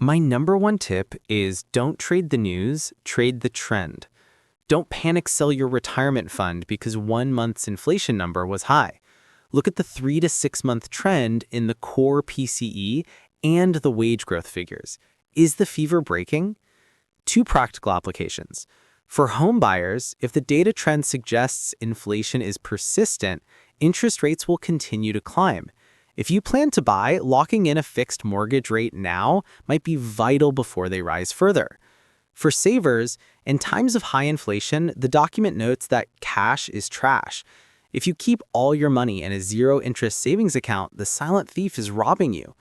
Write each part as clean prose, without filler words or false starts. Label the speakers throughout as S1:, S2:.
S1: My number one tip is don't trade the news, trade the trend. Don't panic sell your retirement fund because 1 month's inflation number was high. Look at the 3 to 6 month trend in the core PCE and the wage growth figures. Is the fever breaking? Two practical applications. For home buyers, if the data trend suggests inflation is persistent, interest rates will continue to climb. If you plan to buy, locking in a fixed mortgage rate now might be vital before they rise further. For savers, in times of high inflation, the document notes that cash is trash. If you keep all your money in a zero-interest savings account, the silent thief is robbing you.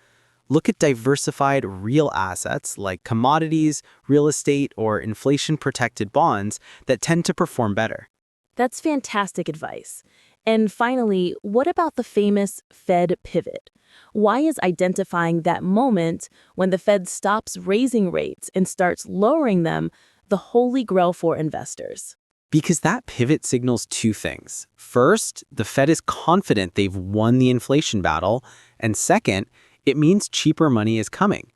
S1: Look at diversified real assets like commodities, real estate, or inflation-protected bonds that tend to perform better.
S2: That's fantastic advice. And finally, what about the famous Fed pivot? Why is identifying that moment when the Fed stops raising rates and starts lowering them the holy grail for investors?
S1: Because that pivot signals two things. First, the Fed is confident they've won the inflation battle, and second, it means cheaper money is coming.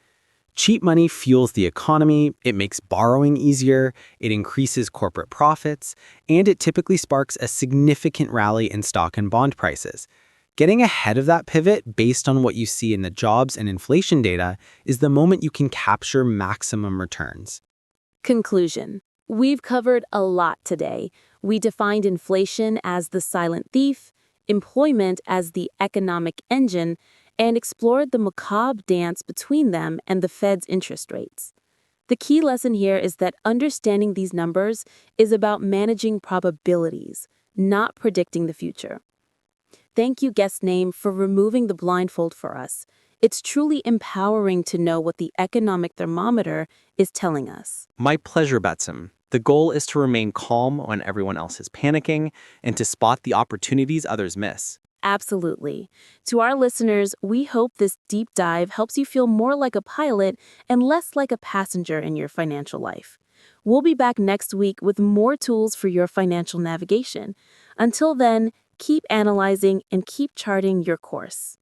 S1: Cheap money fuels the economy, it makes borrowing easier, it increases corporate profits, and it typically sparks a significant rally in stock and bond prices. Getting ahead of that pivot based on what you see in the jobs and inflation data is the moment you can capture maximum returns.
S2: Conclusion. We've covered a lot today. We defined inflation as the silent thief, employment as the economic engine, and explored the macabre dance between them and the Fed's interest rates. The key lesson here is that understanding these numbers is about managing probabilities, not predicting the future. Thank you, Guest Name, for removing the blindfold for us. It's truly empowering to know what the economic thermometer is telling us.
S1: My pleasure, Betsam. The goal is to remain calm when everyone else is panicking and to spot the opportunities others miss.
S2: Absolutely. To our listeners, we hope this deep dive helps you feel more like a pilot and less like a passenger in your financial life. We'll be back next week with more tools for your financial navigation. Until then, keep analyzing and keep charting your course.